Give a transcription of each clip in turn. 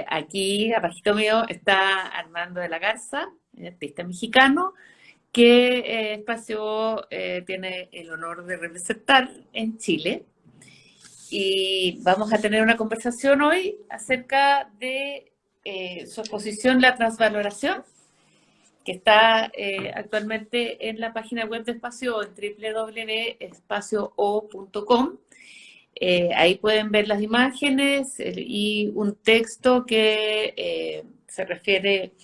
Aquí, abajito mío, está Armando de la Garza, artista mexicano, que Espacio tiene el honor de representar en Chile. Y vamos a tener una conversación hoy acerca de su exposición La Transvaloración, que está actualmente en la página web de Espacio en www.espacio.com. Ahí pueden ver las imágenes y un texto que se refiere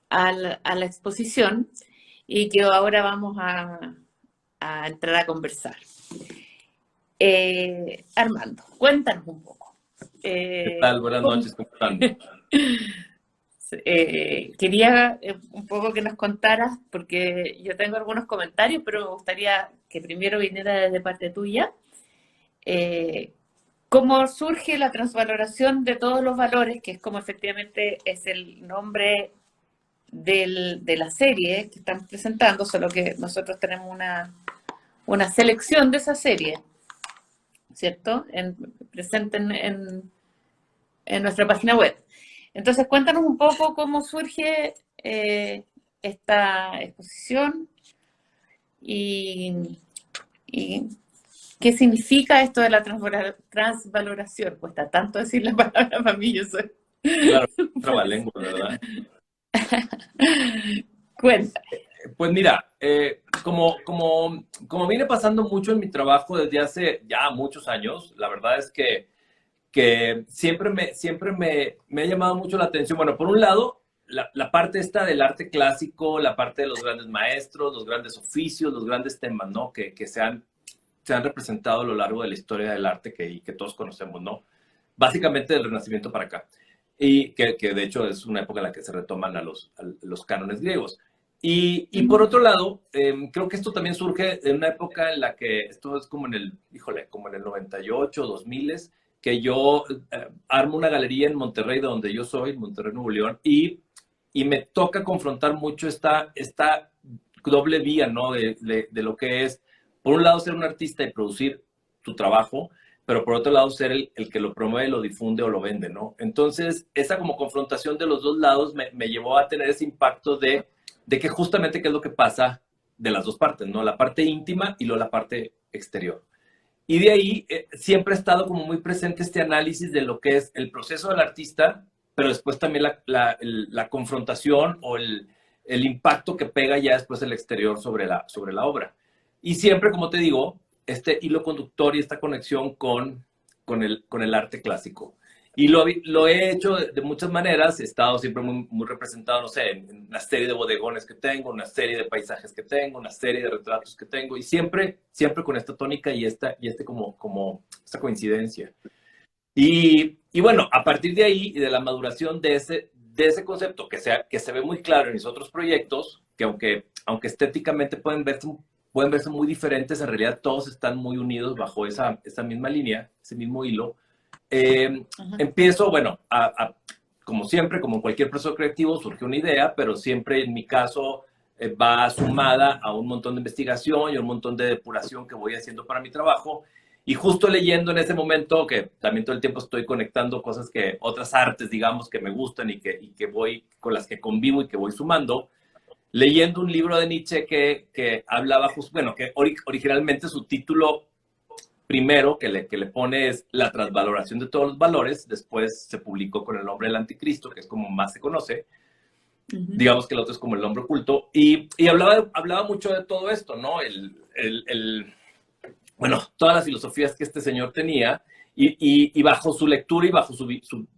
a la exposición y que ahora vamos a entrar a conversar. Armando, cuéntanos un poco. ¿Qué tal? Buenas noches, ¿cómo están? Quería un poco que nos contaras, porque yo tengo algunos comentarios, pero me gustaría que primero viniera desde parte tuya. ¿Cómo surge la transvaloración de todos los valores, que es como efectivamente es el nombre de la serie que estamos presentando, solo que nosotros tenemos una selección de esa serie, ¿cierto? Presente en nuestra página web. Entonces, cuéntanos un poco cómo surge esta exposición y qué significa esto de la transvaloración. Cuesta tanto decir la palabra para mí, yo soy... Claro, trabalengua, ¿verdad? Cuenta. Pues mira, como viene pasando mucho en mi trabajo desde hace ya muchos años, la verdad es que siempre me ha llamado mucho la atención. Bueno, por un lado, la parte esta del arte clásico, la parte de los grandes maestros, los grandes oficios, los grandes temas, ¿no? Que se han representado a lo largo de la historia del arte que todos conocemos, ¿no? Básicamente del Renacimiento para acá. Y que de hecho es una época en la que se retoman a los cánones griegos. Y por otro lado, creo que esto también surge en una época en la que, esto es como en el, híjole, como en el 98, 2000, que yo armo una galería en Monterrey, de donde yo soy, Monterrey, Nuevo León, y me toca confrontar mucho esta doble vía, ¿no? De lo que es, por un lado, ser un artista y producir tu trabajo, pero por otro lado ser el que lo promueve, lo difunde o lo vende, ¿no? Entonces, esa como confrontación de los dos lados me llevó a tener ese impacto de que justamente qué es lo que pasa de las dos partes, ¿no? La parte íntima y luego la parte exterior. Y de ahí siempre ha estado como muy presente este análisis de lo que es el proceso del artista, pero después también la confrontación o el impacto que pega ya después el exterior sobre la obra. Y siempre, como te digo, este hilo conductor y esta conexión con el arte clásico. Y lo he hecho de muchas maneras, he estado siempre muy representado, no sé, en una serie de bodegones que tengo, una serie de paisajes que tengo, una serie de retratos que tengo, y siempre con esta tónica y esta esta coincidencia. Y bueno, a partir de ahí y de la maduración de ese concepto que se ve muy claro en mis otros proyectos, que aunque estéticamente pueden verse muy diferentes, en realidad todos están muy unidos bajo esa misma línea, ese mismo hilo. Empiezo, bueno, como siempre, como en cualquier proceso creativo, surge una idea, pero siempre en mi caso va sumada a un montón de investigación y un montón de depuración que voy haciendo para mi trabajo. Y justo leyendo en ese momento, que también todo el tiempo estoy conectando cosas que, otras artes, digamos, que me gustan y que voy, con las que convivo y que voy sumando, leyendo un libro de Nietzsche que hablaba, bueno, que originalmente su título primero que le pone es la transvaloración de todos los valores, después se publicó con el nombre del anticristo, que es como más se conoce, digamos que el otro es como el nombre oculto, y hablaba mucho de todo esto, ¿no? Bueno, todas las filosofías que este señor tenía, y bajo su lectura y bajo su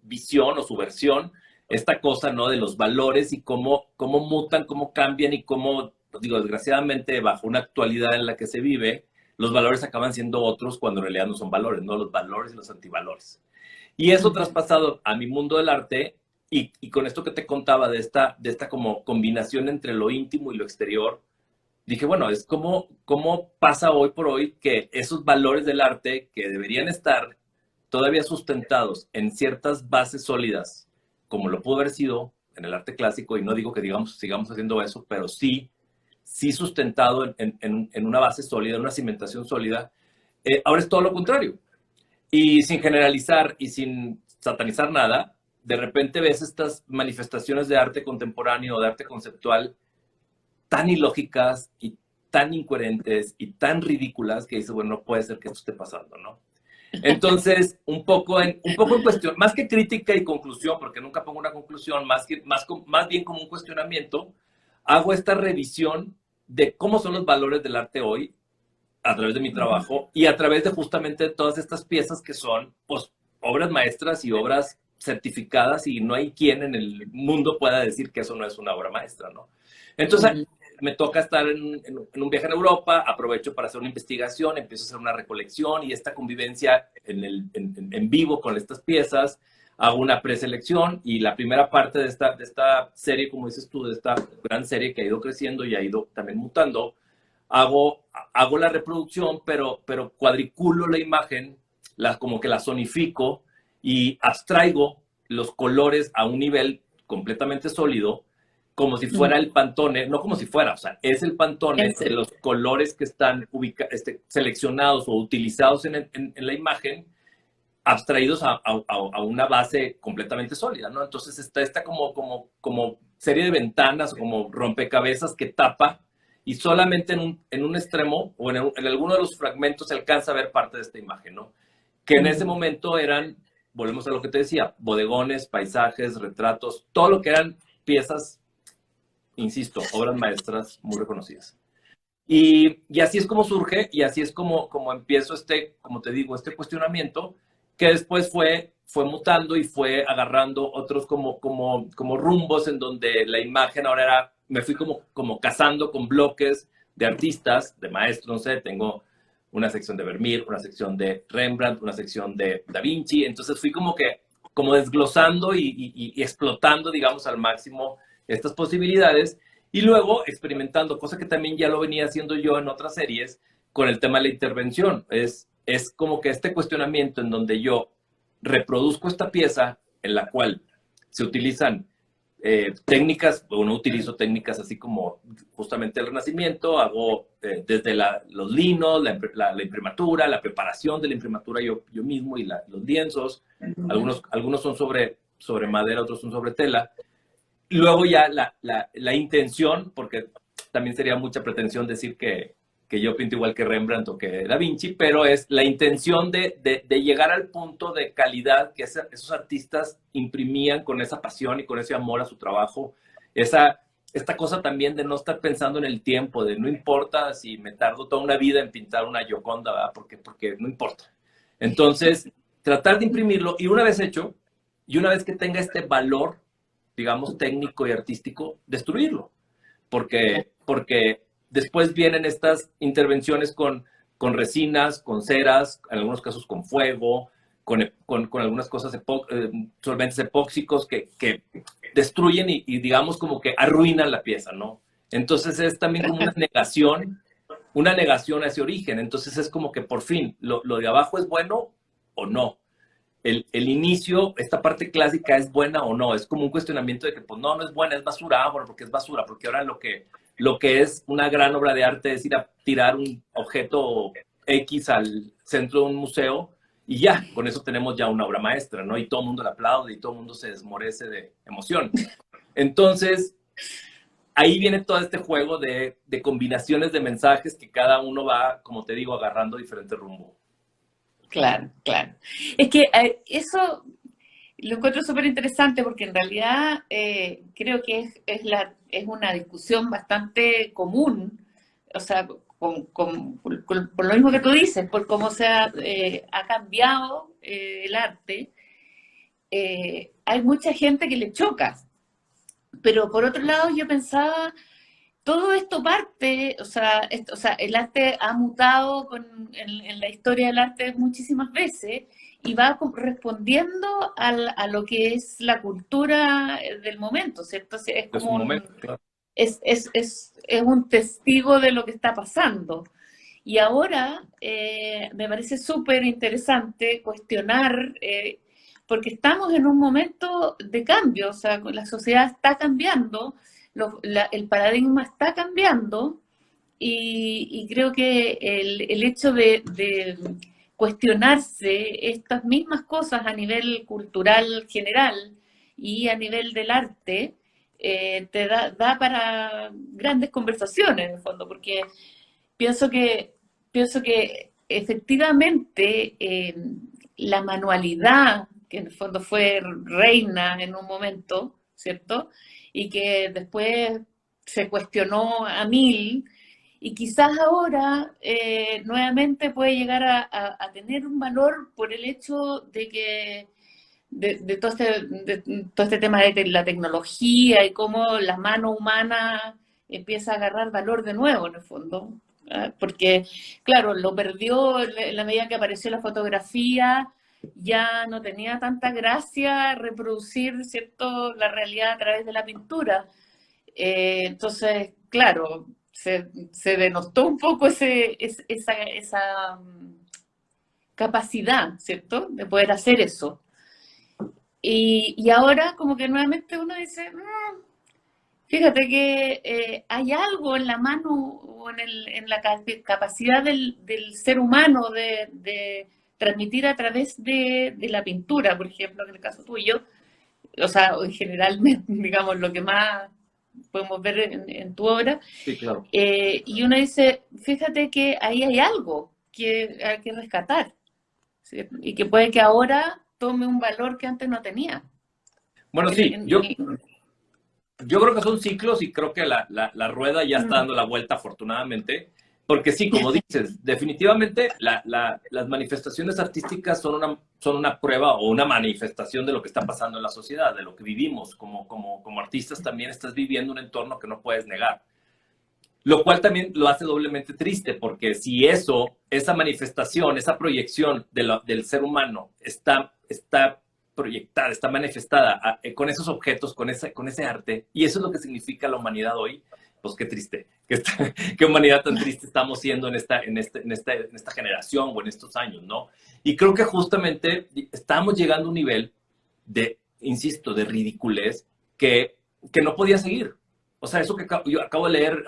visión o su versión, esta cosa, ¿no? De los valores y cómo mutan, cómo cambian y cómo, digo, desgraciadamente, bajo una actualidad en la que se vive, los valores acaban siendo otros cuando en realidad no son valores, ¿no? Los valores y los antivalores. Y eso traspasado a mi mundo del arte y con esto que te contaba de esta como combinación entre lo íntimo y lo exterior, dije, bueno, es cómo pasa hoy por hoy que esos valores del arte que deberían estar todavía sustentados en ciertas bases sólidas, como lo pudo haber sido en el arte clásico, y no digo que digamos, sigamos haciendo eso, pero sí sustentado en una base sólida, en una cimentación sólida, ahora es todo lo contrario. Y sin generalizar y sin satanizar nada, de repente ves estas manifestaciones de arte contemporáneo o de arte conceptual tan ilógicas y tan incoherentes y tan ridículas que dices, bueno, no puede ser que esto esté pasando, ¿no? Entonces, un poco en cuestión, más que crítica y conclusión, porque nunca pongo una conclusión, más bien como un cuestionamiento, hago esta revisión de cómo son los valores del arte hoy a través de mi trabajo y a través de justamente todas estas piezas que son, pues, obras maestras y obras certificadas, y no hay quien en el mundo pueda decir que eso no es una obra maestra, ¿no? Entonces, me toca estar en un viaje en Europa, aprovecho para hacer una investigación, empiezo a hacer una recolección y esta convivencia en vivo con estas piezas, hago una preselección y la primera parte de esta serie, como dices tú, de esta gran serie que ha ido creciendo y ha ido también mutando, hago la reproducción, pero cuadriculo la imagen, como que la zonifico y abstraigo los colores a un nivel completamente sólido, como si fuera el Pantone, no como si fuera, o sea, es el Pantone de los colores que están seleccionados o utilizados en la imagen, abstraídos a una base completamente sólida, ¿no? Entonces está esta como serie de ventanas, como rompecabezas que tapa, y solamente en un extremo o en alguno de los fragmentos se alcanza a ver parte de esta imagen, ¿no? Que en ese momento eran, volvemos a lo que te decía, bodegones, paisajes, retratos, todo lo que eran piezas, insisto, obras maestras muy reconocidas. Y así es como surge, y así es como empiezo como te digo, este cuestionamiento, que después fue mutando y fue agarrando otros como rumbos en donde la imagen ahora era, me fui como casando con bloques de artistas, de maestros, no sé, tengo una sección de Vermeer, una sección de Rembrandt, una sección de Da Vinci, entonces fui como desglosando y explotando, digamos, al máximo estas posibilidades, y luego experimentando, cosa que también ya lo venía haciendo yo en otras series, con el tema de la intervención. Es como que este cuestionamiento en donde yo reproduzco esta pieza en la cual se utilizan técnicas, o no utilizo técnicas así como justamente el Renacimiento, hago desde los linos, la imprimatura, la preparación de la imprimatura yo mismo, y los lienzos, algunos son sobre madera, otros son sobre tela. Luego ya la intención, porque también sería mucha pretensión decir que yo pinto igual que Rembrandt o que Da Vinci, pero es la intención de llegar al punto de calidad que esos artistas imprimían con esa pasión y con ese amor a su trabajo. Esta cosa también de no estar pensando en el tiempo, de no importa si me tardo toda una vida en pintar una Gioconda, ¿verdad? Porque no importa. Entonces, tratar de imprimirlo, y una vez hecho, y una vez que tenga este valor, digamos, técnico y artístico, destruirlo. Porque después vienen estas intervenciones con resinas, con ceras, en algunos casos con fuego, con algunas cosas, solventes epóxicos que destruyen y digamos como que arruinan la pieza, ¿no? Entonces es también como una negación a ese origen. Entonces es como que por fin, lo de abajo es bueno o no. El inicio, esta parte clásica, ¿es buena o no? Es como un cuestionamiento de que, pues no es buena, es basura. Ah, bueno, porque es basura, porque ahora lo que es una gran obra de arte es ir a tirar un objeto X al centro de un museo y ya, con eso tenemos ya una obra maestra, ¿no? Y todo el mundo la aplaude y todo el mundo se desmorece de emoción. Entonces, ahí viene todo este juego de combinaciones de mensajes que cada uno va, como te digo, agarrando diferente rumbo. Claro, claro. Es que eso lo encuentro súper interesante porque en realidad creo que es una discusión bastante común, o sea, por lo mismo que tú dices, por cómo ha cambiado el arte. Hay mucha gente que le choca, pero por otro lado yo pensaba, todo esto parte, o sea, el arte ha mutado en la historia del arte muchísimas veces y va respondiendo a lo que es la cultura del momento, ¿cierto? Es De su como momento, claro. es un testigo de lo que está pasando. Y ahora me parece súper interesante cuestionar, porque estamos en un momento de cambio, o sea, la sociedad está cambiando, el paradigma está cambiando, y creo que el hecho de cuestionarse estas mismas cosas a nivel cultural general y a nivel del arte, te da para grandes conversaciones, en el fondo, porque pienso que, pienso que efectivamente la manualidad, que en el fondo fue reina en un momento, ¿cierto? Y que después se cuestionó a mil, y quizás ahora nuevamente puede llegar a tener un valor por el hecho de que de todo este tema de la tecnología y cómo la mano humana empieza a agarrar valor de nuevo en el fondo. ¿Ah? Porque, claro, lo perdió en la medida que apareció la fotografía, ya no tenía tanta gracia reproducir, ¿cierto?, la realidad a través de la pintura. Entonces, claro, se denostó un poco esa capacidad, ¿cierto?, de poder hacer eso. Y ahora como que nuevamente uno dice, fíjate que hay algo en la mano o en la capacidad del ser humano de transmitir a través de la pintura, por ejemplo, en el caso tuyo, o sea, en general, digamos, lo que más podemos ver en tu obra, Sí, claro. y uno dice, fíjate que ahí hay algo que hay que rescatar, ¿sí? Y que puede que ahora tome un valor que antes no tenía. Bueno, En- sí, en- yo, en- Yo creo que son ciclos y creo que la rueda ya está mm, dando la vuelta, afortunadamente, porque sí, como dices, definitivamente las manifestaciones artísticas son una prueba o una manifestación de lo que está pasando en la sociedad, de lo que vivimos. Como artistas también estás viviendo un entorno que no puedes negar. Lo cual también lo hace doblemente triste, porque si esa manifestación, esa proyección del ser humano está proyectada, está manifestada con esos objetos, con ese arte, y eso es lo que significa la humanidad hoy, pues qué triste, qué humanidad tan triste estamos siendo en esta generación o en estos años, ¿no? Y creo que justamente estamos llegando a un nivel insisto, de ridiculez que no podía seguir. O sea, eso que yo acabo de leer,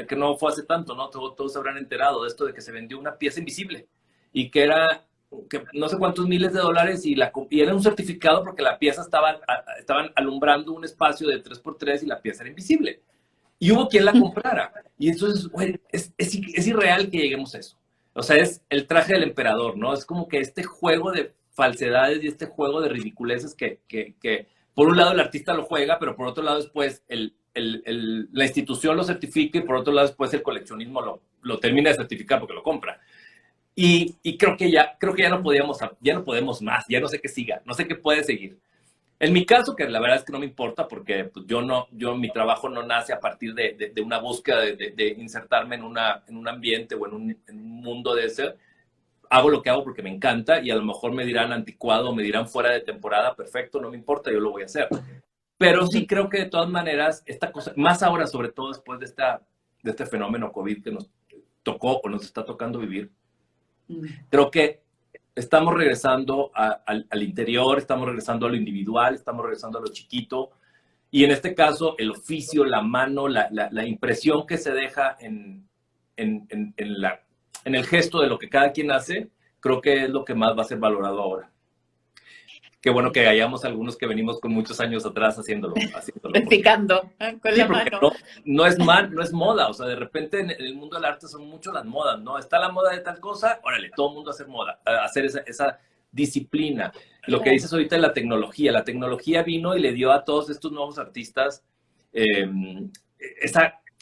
que no fue hace tanto, ¿no? Todos se habrán enterado de esto de que se vendió una pieza invisible y que era que no sé cuántos miles de dólares y era un certificado porque la pieza estaban alumbrando un espacio de 3x3 y la pieza era invisible. Y hubo quien la comprara. Y entonces, güey, es irreal que lleguemos a eso. O sea, es el traje del emperador, ¿no? Es como que este juego de falsedades y este juego de ridiculeces que por un lado el artista lo juega, pero por otro lado después la institución lo certifica y por otro lado después el coleccionismo lo termina de certificar porque lo compra. Y creo que ya no podemos más, ya no sé qué siga, no sé qué puede seguir. En mi caso, que la verdad es que no me importa porque pues, mi trabajo no nace a partir de una búsqueda de insertarme en un ambiente o en un mundo de ese. Hago lo que hago porque me encanta y a lo mejor me dirán anticuado o me dirán fuera de temporada, perfecto, no me importa, yo lo voy a hacer. Pero sí creo que de todas maneras, esta cosa, más ahora, sobre todo después de este fenómeno COVID que nos tocó o nos está tocando vivir, creo que estamos regresando al interior, estamos regresando a lo individual, estamos regresando a lo chiquito. Y en este caso, el oficio, la mano, la impresión que se deja en, en, en, la, en el gesto de lo que cada quien hace, creo que es lo que más va a ser valorado ahora. Qué bueno que hayamos algunos que venimos con muchos años atrás haciéndolo porque Practicando con sí, la porque mano. no es moda, o sea, de repente en el mundo del arte son mucho las modas, ¿no? Está la moda de tal cosa, órale, todo el mundo a hacer moda, a hacer esa disciplina. Lo que Claro. dices ahorita de la tecnología vino y le dio a todos estos nuevos artistas eh,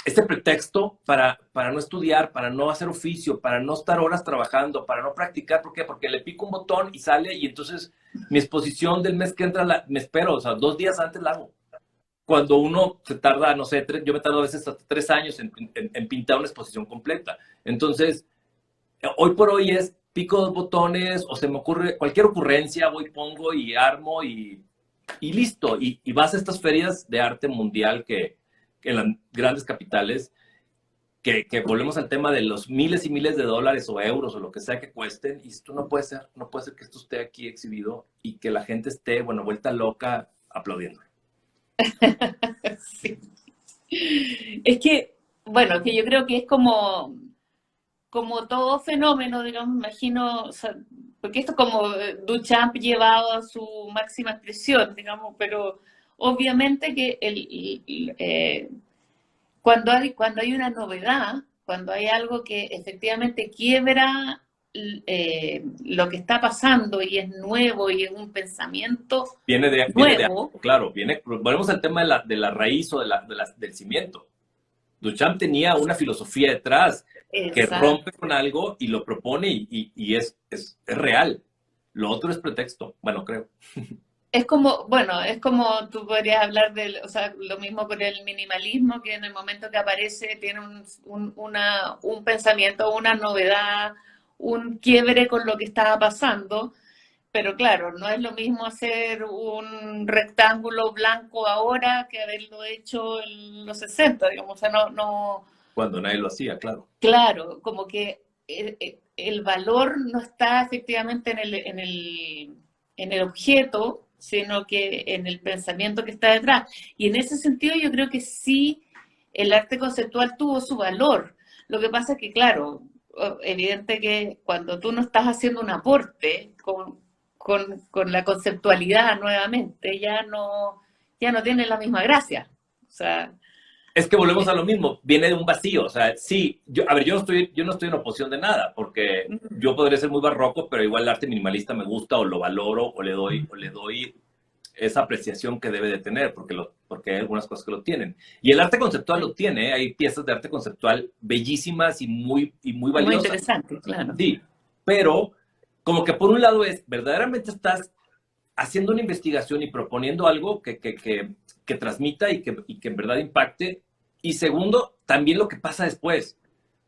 este pretexto para no estudiar, para no hacer oficio, para no estar horas trabajando, para no practicar. ¿Por qué? Porque le pico un botón y sale y entonces mi exposición del mes que entra me espero, o sea, 2 días antes la hago cuando uno se tarda, no sé, yo me tardo a veces hasta 3 años en pintar una exposición completa. Entonces, hoy por hoy es pico dos botones o se me ocurre cualquier ocurrencia, voy, pongo y armo y listo. Y vas a estas ferias de arte mundial que en las grandes capitales, que volvemos al tema de los miles y miles de dólares o euros o lo que sea que cuesten, y esto no puede ser que esto esté aquí exhibido y que la gente esté, bueno, vuelta loca aplaudiendo. Sí. Es que, bueno, que yo creo que es como todo fenómeno, digamos, me imagino, o sea, porque esto es como Duchamp llevado a su máxima expresión, digamos, pero obviamente que cuando hay una novedad, cuando hay algo que efectivamente quiebra lo que está pasando y es nuevo y es un pensamiento nuevo. claro, volvemos al tema de la raíz o del cimiento. Duchamp tenía una filosofía detrás que Exacto. rompe con algo y lo propone y es real. Lo otro es pretexto, bueno, creo. Es como, bueno, es como tú podrías hablar o sea, lo mismo con el minimalismo, que en el momento que aparece tiene un pensamiento, una novedad, un quiebre con lo que estaba pasando, pero claro, no es lo mismo hacer un rectángulo blanco ahora que haberlo hecho en los 60, digamos, o sea, Cuando nadie lo hacía, claro. claro, como que el valor no está efectivamente en el objeto, sino que en el pensamiento que está detrás. Y en ese sentido yo creo que sí, el arte conceptual tuvo su valor. Lo que pasa es que, claro, evidente que cuando tú no estás haciendo un aporte con la conceptualidad nuevamente, ya no tiene la misma gracia. O sea, Es que volvemos a lo mismo, viene de un vacío, o sea, sí, a ver, yo no estoy en oposición de nada, porque yo podría ser muy barroco, pero igual el arte minimalista me gusta o lo valoro o le doy esa apreciación que debe de tener, porque hay algunas cosas que lo tienen. Y el arte conceptual lo tiene, hay piezas de arte conceptual bellísimas y muy muy valiosas. interesante, claro. Sí, pero como que por un lado verdaderamente estás haciendo una investigación y proponiendo algo que transmita y que en verdad impacte. Y segundo, también lo que pasa después,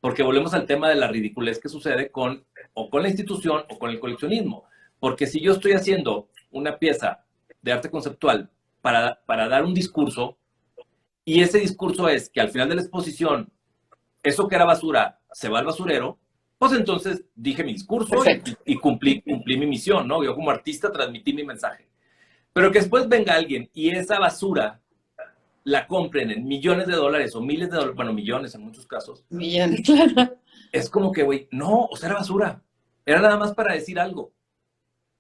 porque volvemos al tema de la ridiculez que sucede o con la institución o con el coleccionismo. Porque si yo estoy haciendo una pieza de arte conceptual para dar un discurso, y ese discurso es que al final de la exposición, eso que era basura se va al basurero, pues entonces dije mi discurso Perfecto. y cumplí mi misión, ¿no? Yo como artista transmití mi mensaje. Pero que después venga alguien y esa basura la compren en millones de dólares o miles de dólares, bueno, millones en muchos casos, Millones, claro. es como que, güey, no, o sea, era basura. Era nada más para decir algo.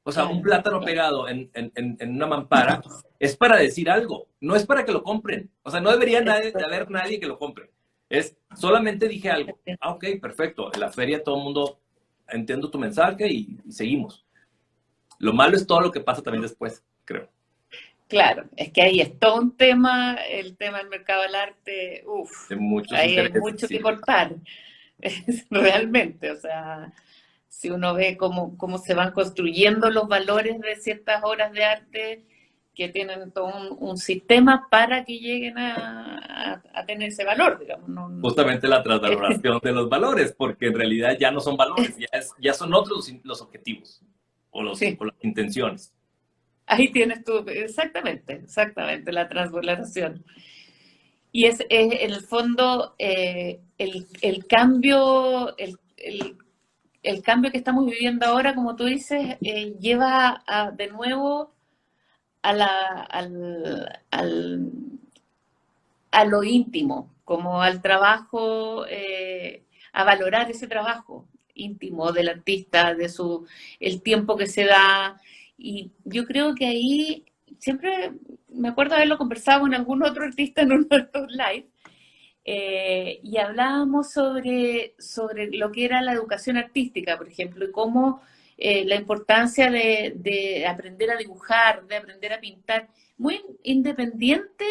O sea, un Claro, plátano claro. pegado en una mampara es para decir algo, no es para que lo compren. O sea, no debería de haber nadie que lo compre. Es, solamente dije algo. Ah, ok, perfecto. En la feria todo el mundo entiendo tu mensaje y seguimos. Lo malo es todo lo que pasa también después, creo. Claro, es que ahí es todo un tema, el tema del mercado del arte, uff, De muchos ahí hay intereses, mucho sí. que cortar, realmente, o sea, si uno ve cómo se van construyendo los valores de ciertas obras de arte que tienen todo un sistema para que lleguen a tener ese valor, digamos. Justamente la transvaloración de los valores, porque en realidad ya no son valores, ya son otros los objetivos sí, o las intenciones. ahí tienes tú, exactamente, la transvaloración. Y es en el fondo el cambio, el cambio que estamos viviendo ahora, como tú dices, lleva de nuevo a lo íntimo, como al trabajo, a valorar ese trabajo íntimo del artista, el tiempo que se da. Y yo creo que ahí siempre me acuerdo haberlo conversado con algún otro artista en uno de estos live, y hablábamos sobre lo que era la educación artística, por ejemplo, y cómo la importancia de aprender a dibujar, de aprender a pintar, muy independiente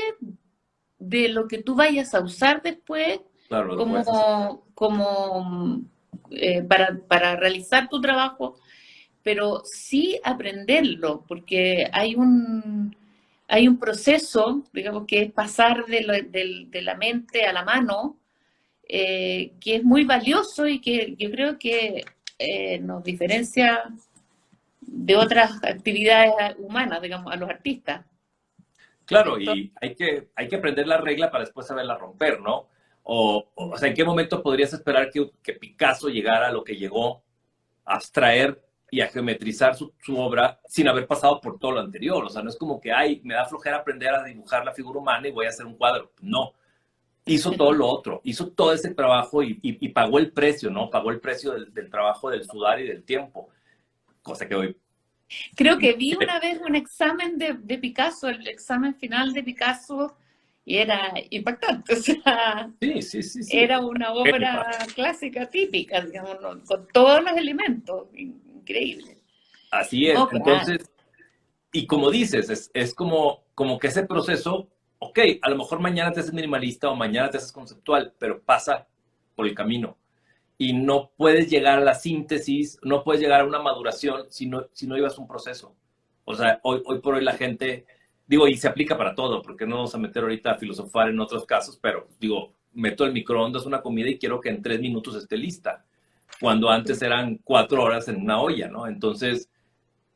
de lo que tú vayas a usar después Claro, lo puedes hacer. como para realizar tu trabajo, pero sí aprenderlo, porque hay un proceso, digamos, que es pasar de la mente a la mano, que es muy valioso y que yo creo que nos diferencia de otras actividades humanas, digamos, a los artistas. Claro, Entonces, y hay que aprender la regla para después saberla romper, ¿no? O sea, ¿en qué momento podrías esperar que Picasso llegara a lo que llegó, a abstraer y a geometrizar su obra sin haber pasado por todo lo anterior? O sea, no es como que, ay, me da flojera aprender a dibujar la figura humana y voy a hacer un cuadro. No, hizo todo lo otro, hizo todo ese trabajo y pagó el precio, ¿no? Pagó el precio del trabajo, del sudar y del tiempo, cosa que hoy Creo que vi una vez un examen de Picasso, el examen final de Picasso, y era impactante. O sea, Sí, sí, sí, sí. era una Genio. obra clásica típica, digamos, ¿no? Con todos los elementos. Increíble. Así es. No, claro. Entonces, y como dices, es como que ese proceso, ok, a lo mejor mañana te haces minimalista o mañana te haces conceptual, pero pasa por el camino. Y no puedes llegar a la síntesis, no puedes llegar a una maduración si no llevas un proceso. O sea, hoy por hoy la gente, digo, y se aplica para todo, porque no vamos a meter ahorita a filosofar en otros casos, pero digo, meto el microondas una comida y quiero que en 3 minutos esté lista, cuando antes eran 4 horas en una olla, ¿no? Entonces,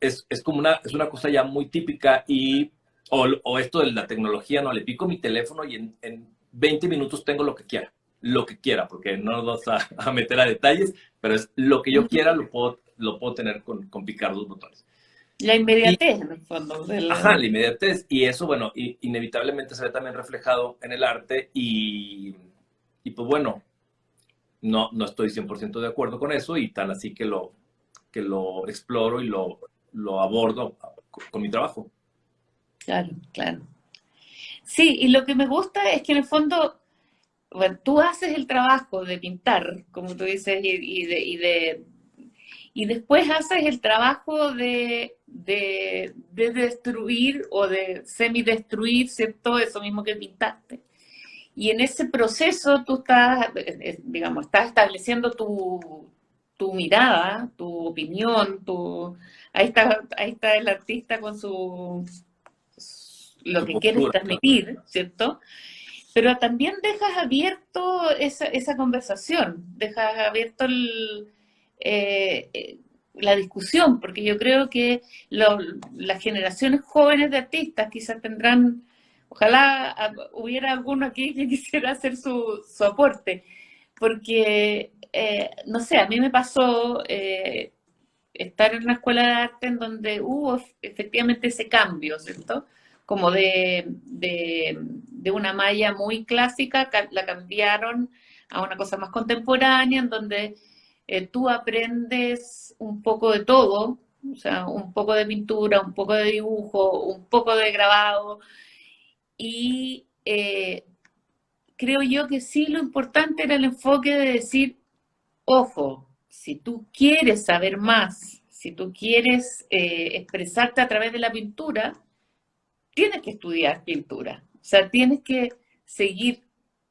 es como es una cosa ya muy típica o esto de la tecnología, ¿no? Le pico mi teléfono y en 20 minutos tengo lo que quiera, porque no nos vamos a meter a detalles, pero es lo que yo quiera, lo puedo tener con picar dos botones. La Y, inmediatez, en el fondo. ajá, la inmediatez, y eso, bueno, inevitablemente se ve también reflejado en el arte y pues bueno, no estoy 100% de acuerdo con eso y tan así que lo exploro y lo abordo con mi trabajo. Claro, claro. Sí, y lo que me gusta es que en el fondo, bueno, tú haces el trabajo de pintar, como tú dices, y después haces el trabajo de destruir o de semidestruir, ¿cierto? Eso mismo que pintaste. Y en ese proceso tú estás, digamos, estás estableciendo tu mirada, tu opinión, ahí está el artista con lo Su que quieres postura, claro. transmitir, ¿cierto? Pero también dejas abierto esa conversación, dejas abierto la discusión, porque yo creo que las generaciones jóvenes de artistas quizás tendrán, ojalá hubiera alguno aquí que quisiera hacer su aporte, porque, no sé, a mí me pasó estar en una escuela de arte en donde hubo efectivamente ese cambio, ¿cierto? Como de una malla muy clásica, la cambiaron a una cosa más contemporánea, en donde tú aprendes un poco de todo, o sea, un poco de pintura, un poco de dibujo, un poco de grabado, y creo yo que sí lo importante era el enfoque de decir, ojo, si tú quieres saber más, si tú quieres expresarte a través de la pintura, tienes que estudiar pintura. O sea, tienes que seguir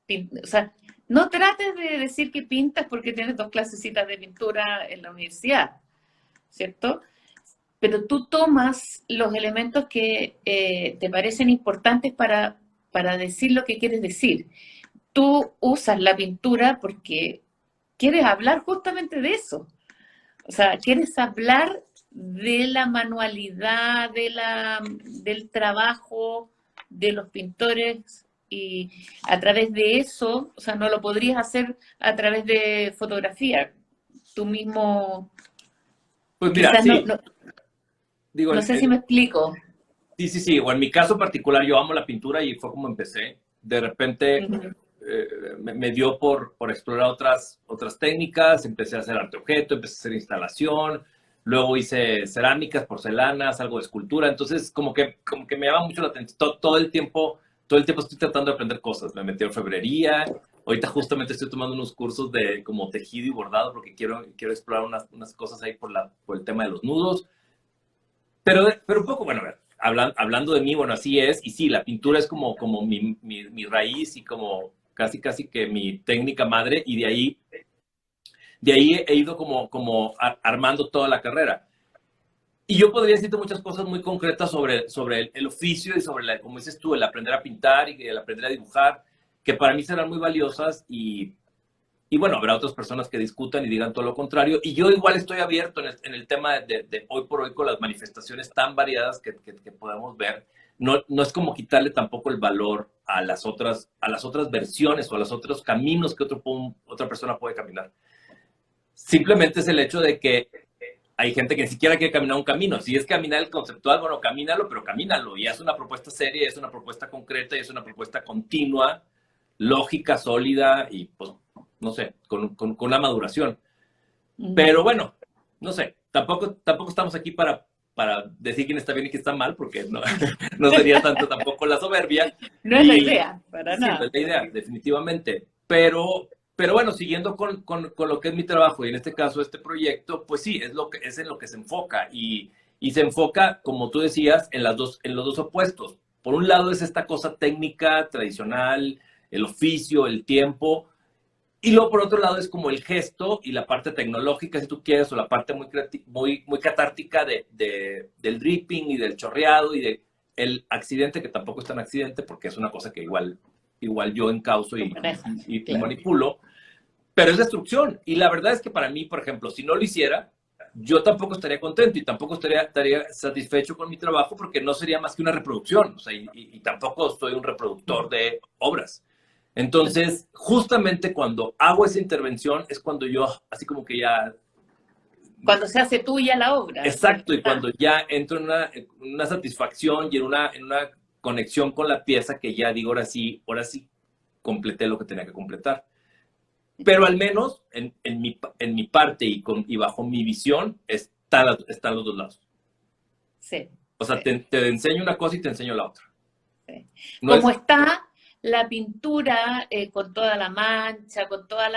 pintando. O sea, no trates de decir que pintas porque tienes 2 clasecitas de pintura en la universidad, ¿cierto? Pero tú tomas los elementos que te parecen importantes para decir lo que quieres decir. Tú usas la pintura porque quieres hablar justamente de eso. O sea, quieres hablar de la manualidad, del trabajo de los pintores y a través de eso, o sea, no lo podrías hacer a través de fotografía. Tú mismo, Pues mira, quizás sí, digo, no sé si me explico. sí, sí, sí, o en mi caso particular, yo amo la pintura y fue como empecé. De repente Ujú. me dio por explorar otras técnicas, empecé a hacer arte objeto, empecé a hacer instalación, luego hice cerámicas, porcelanas, algo de escultura, entonces como que me llama mucho la atención, todo el tiempo estoy tratando de aprender cosas, me metí en orfebrería, ahorita justamente estoy tomando unos cursos de como tejido y bordado porque quiero explorar unas cosas ahí por el tema de los nudos, pero un poco, bueno, a ver, hablando de mí, bueno, así es, y sí, la pintura es como mi raíz y como casi, casi que mi técnica madre, y de ahí he ido como armando toda la carrera. Y yo podría decirte muchas cosas muy concretas sobre el oficio y sobre, como dices tú, el aprender a pintar y el aprender a dibujar, que para mí serán muy valiosas y bueno, habrá otras personas que discutan y digan todo lo contrario. Y yo igual estoy abierto en el tema de hoy por hoy con las manifestaciones tan variadas que podemos ver. No es como quitarle tampoco el valor a las otras versiones o a los otros caminos que otra persona puede caminar. Simplemente es el hecho de que hay gente que ni siquiera quiere caminar un camino. Si es caminar el conceptual, bueno, camínalo, pero camínalo. Y es una propuesta seria, es una propuesta concreta y es una propuesta continua, lógica, sólida y, pues, no sé, con una maduración. Mm. Pero bueno, no sé, tampoco estamos aquí para decir quién está bien y quién está mal, porque no, no sería tanto tampoco la soberbia. No es la idea, para Sí, no nada. es la idea, definitivamente. Pero bueno, siguiendo con lo que es mi trabajo y en este caso este proyecto, pues sí, es en lo que se enfoca y se enfoca, como tú decías, en los dos opuestos. Por un lado es esta cosa técnica, tradicional, el oficio, el tiempo, y luego por otro lado es como el gesto y la parte tecnológica, si tú quieres, o la parte muy catártica del dripping y del chorreado y de el accidente, que tampoco es tan accidente porque es una cosa que igual yo encauzo Lo manejas, y claro. manipulo, pero es destrucción. Y la verdad es que para mí, por ejemplo, si no lo hiciera, yo tampoco estaría contento y tampoco estaría satisfecho con mi trabajo porque no sería más que una reproducción. O sea, y tampoco soy un reproductor de obras. Entonces, justamente cuando hago esa intervención es cuando yo, así como que ya, Cuando se hace tuya la obra, de exacto, y verdad. cuando ya entro en una satisfacción y en una conexión con la pieza que ya digo, ahora sí completé lo que tenía que completar. Pero al menos en mi parte y bajo mi visión están los dos lados. Sí, O sea, sí, te enseño una cosa y te enseño la otra. sí. No Como es está la pintura con toda la mancha, con toda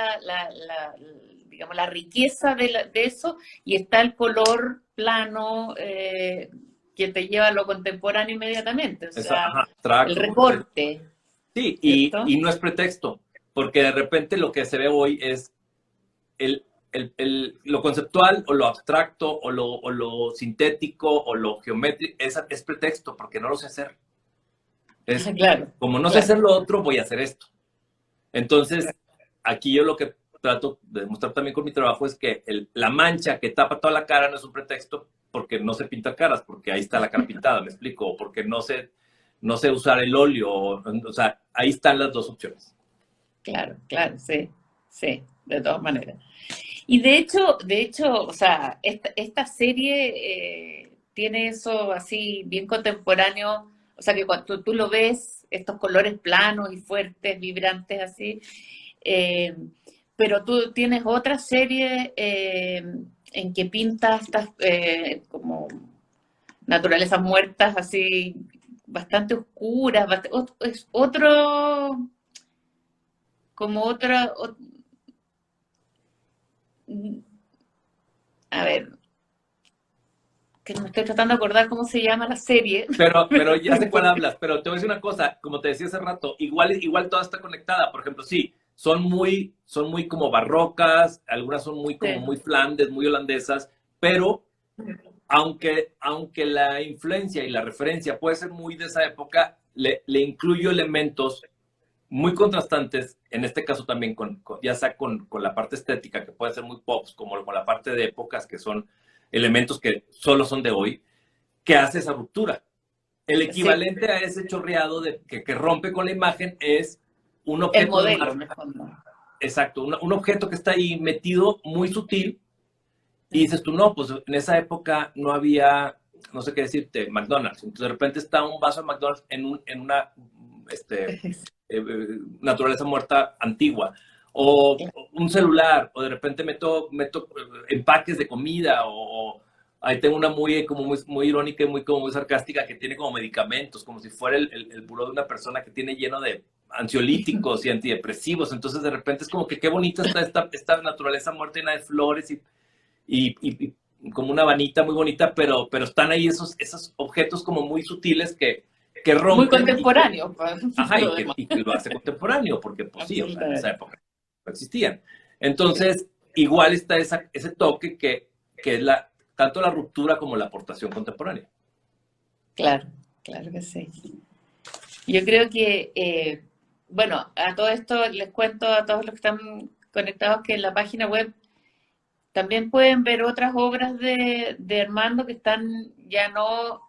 digamos, la riqueza de eso, y está el color plano que te lleva a lo contemporáneo inmediatamente, o sea, ajá, el abstracto. recorte, Sí, ¿cierto? y no es pretexto, porque de repente lo que se ve hoy es lo conceptual o lo abstracto o lo sintético o lo geométrico, es pretexto, porque no lo sé hacer. Es Claro, como no sé claro, hacer lo otro, voy a hacer esto. Entonces, aquí yo lo que trato de demostrar también con mi trabajo es que la mancha que tapa toda la cara no es un pretexto porque no se pinta caras, porque ahí está la cara pintada, me explico, o porque no sé usar el óleo, o sea, ahí están las dos opciones. claro, claro, sí, sí, de todas maneras. Y de hecho, o sea, esta serie tiene eso así bien contemporáneo, o sea, que cuando tú lo ves, estos colores planos y fuertes, vibrantes así, eh, pero tú tienes otra serie en que pintas estas como naturalezas muertas así bastante oscuras, es otro, como otra, a ver, que no me estoy tratando de acordar cómo se llama la serie. Pero ya sé cuál hablas, pero te voy a decir una cosa, como te decía hace rato, igual toda está conectada, por ejemplo, sí, son muy como barrocas, algunas son muy como Sí, muy flandes, muy holandesas, pero aunque la influencia y la referencia puede ser muy de esa época, le incluyo elementos muy contrastantes, en este caso también ya sea con la parte estética, que puede ser muy pops, como con la parte de épocas, que son elementos que solo son de hoy, que hace esa ruptura. El sí, equivalente a ese chorreado que rompe con la imagen es un el objeto de modelo, marca, en el fondo. exacto, un objeto que está ahí metido muy sutil y dices tú, no, pues en esa época no había, no sé qué decirte, McDonald's. Entonces de repente está un vaso de McDonald's en una naturaleza muerta antigua. O un celular, o de repente meto empaques de comida, o ahí tengo una muy irónica y como muy sarcástica que tiene como medicamentos, como si fuera el buró de una persona que tiene lleno de ansiolíticos y antidepresivos. Entonces de repente es como que qué bonita está esta naturaleza muerta llena de flores y como una vanita muy bonita, pero están ahí esos objetos como muy sutiles que Muy rompen contemporáneo, pues, ajá, lo demás. y que lo hace contemporáneo, porque pues sí, o sea, en esa Absolutamente. época no existían. Entonces, igual está ese toque que es tanto la ruptura como la aportación contemporánea. Claro, claro que sí. Yo creo que, bueno, a todo esto les cuento a todos los que están conectados que en la página web también pueden ver otras obras de Armando que están ya no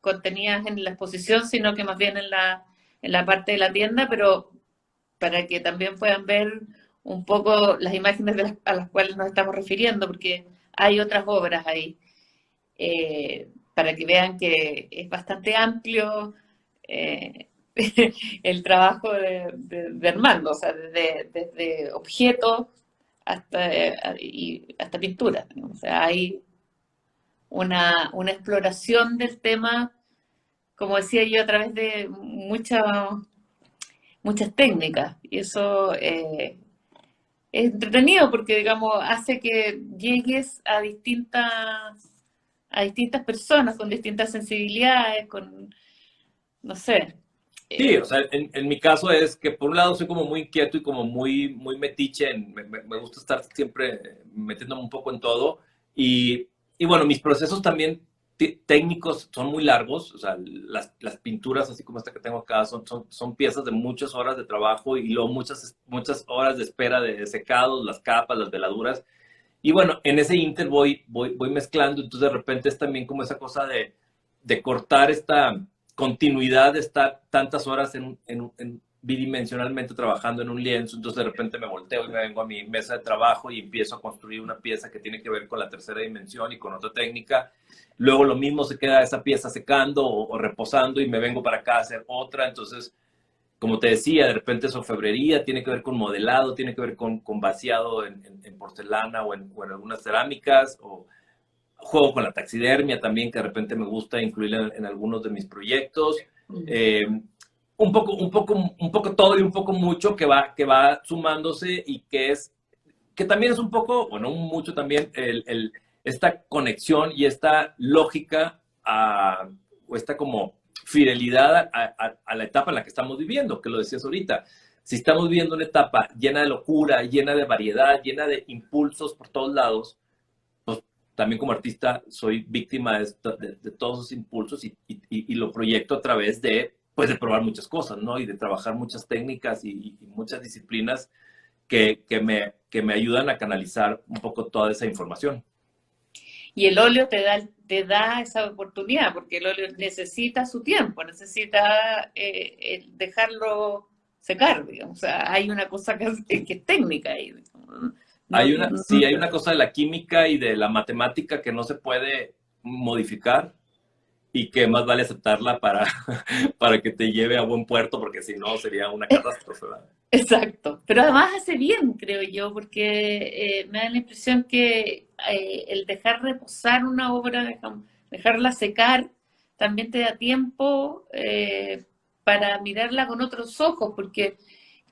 contenidas en la exposición, sino que más bien en la parte de la tienda, pero para que también puedan ver un poco las imágenes a las cuales nos estamos refiriendo, porque hay otras obras ahí, para que vean que es bastante amplio eh, el trabajo de Armando, o sea, desde objetos hasta, y hasta pintura, ¿no? O sea, hay una exploración del tema, como decía yo, a través de muchas técnicas. Y eso es entretenido porque, digamos, hace que llegues a distintas personas con distintas sensibilidades, con, no sé. Sí, o sea, en mi caso es que por un lado soy como muy inquieto y como muy metiche, me gusta estar siempre metiéndome un poco en todo y bueno, mis procesos también técnicos son muy largos, o sea, las pinturas así como esta que tengo acá son piezas de muchas horas de trabajo y luego muchas horas de espera de secados, las capas, las veladuras y bueno, en ese inter voy mezclando, entonces de repente es también como esa cosa de cortar esta continuidad de estar tantas horas bidimensionalmente trabajando en un lienzo, entonces de repente me volteo y me vengo a mi mesa de trabajo y empiezo a construir una pieza que tiene que ver con la tercera dimensión y con otra técnica. Luego lo mismo se queda esa pieza secando o reposando y me vengo para acá a hacer otra, entonces como te decía, de repente es orfebrería, tiene que ver con modelado, tiene que ver con vaciado en porcelana o en algunas cerámicas, o juego con la taxidermia también, que de repente me gusta incluir en algunos de mis proyectos. Eh, un poco todo y un poco mucho que va sumándose y que también es un poco, bueno, un mucho también, esta conexión y esta lógica o esta como fidelidad a la etapa en la que estamos viviendo, que lo decías ahorita. Si estamos viviendo una etapa llena de locura, llena de variedad, llena de impulsos por todos lados, pues también como artista soy víctima de todos esos impulsos y lo proyecto a través pues de probar muchas cosas, ¿no? Y de trabajar muchas técnicas y muchas disciplinas que me ayudan a canalizar un poco toda esa información. Y el óleo te da esa oportunidad, porque el óleo necesita su tiempo, necesita dejarlo secar, digamos. O sea, hay una cosa que es técnica ahí. No, Sí, hay una cosa de la química y de la matemática que no se puede modificar y que más vale aceptarla para que te lleve a buen puerto, porque si no sería una catástrofe, ¿verdad? exacto, pero además hace bien, creo yo, porque me da la impresión que el dejar reposar una obra, dejarla secar, también te da tiempo para mirarla con otros ojos, porque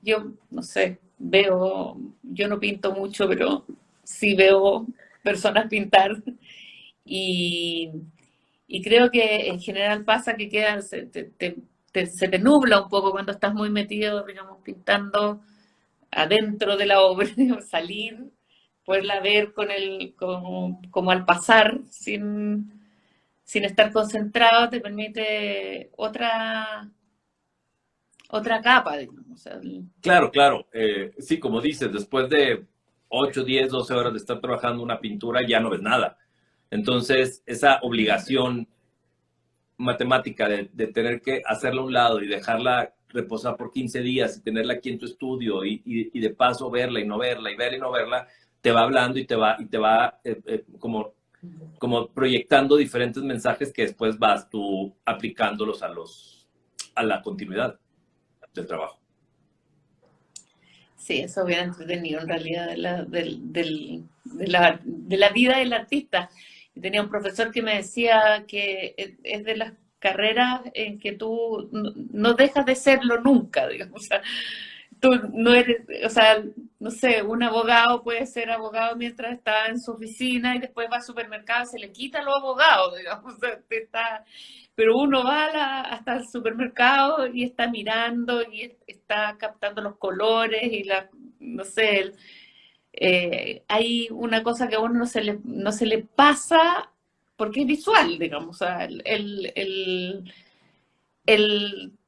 yo, no sé, yo no pinto mucho, pero sí veo personas pintar y, y creo que en general pasa que se te nubla un poco cuando estás muy metido, digamos, pintando adentro de la obra, salir, poderla ver como al pasar, sin estar concentrado, te permite otra capa, digamos. O sea, Claro, claro. Sí, como dices, después de 8, 10, 12 horas de estar trabajando una pintura, ya no ves nada. Entonces, esa obligación matemática de tener que hacerla a un lado y dejarla reposar por 15 días y tenerla aquí en tu estudio y de paso verla y no verla y verla y no verla, te va hablando y te va como proyectando diferentes mensajes que después vas tú aplicándolos a la continuidad del trabajo. sí, eso hubiera entretenido en realidad de la vida del artista. Y tenía un profesor que me decía que es de las carreras en que tú no dejas de serlo nunca, digamos. O sea, tú no eres, o sea, no sé, un abogado puede ser abogado mientras está en su oficina y después va al supermercado y se le quita los abogados, digamos. O sea, pero uno va hasta el supermercado y está mirando y está captando los colores y no sé, hay una cosa que a uno no se le pasa porque es visual, digamos. O sea, el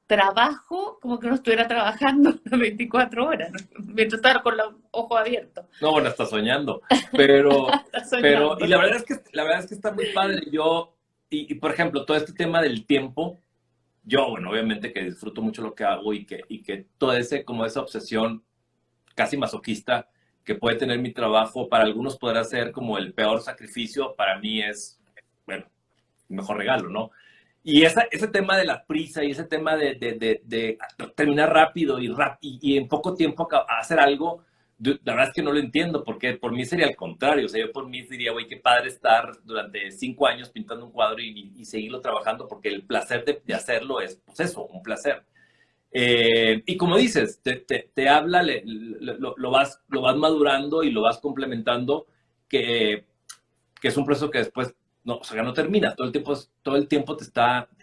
trabajo como que no estuviera trabajando 24 horas, ¿no? Mientras estaba con los ojos abiertos. No, bueno, está soñando, Está soñando. y la verdad es que está muy padre. Por ejemplo, todo este tema del tiempo, yo, bueno, obviamente que disfruto mucho lo que hago y que todo como esa obsesión casi masoquista que puede tener mi trabajo, para algunos podrá ser como el peor sacrificio, para mí es, bueno, el mejor regalo, ¿no? Y ese tema de la prisa y ese tema de terminar rápido y en poco tiempo hacer algo, la verdad es que no lo entiendo, porque por mí sería al contrario. O sea, yo por mí diría, güey, qué padre estar durante 5 años pintando un cuadro y seguirlo trabajando, porque el placer de hacerlo es, pues eso, un placer. Y como dices, te habla, lo vas madurando y lo vas complementando, que, que es un proceso que después, no, o sea, no termina. Todo el tiempo te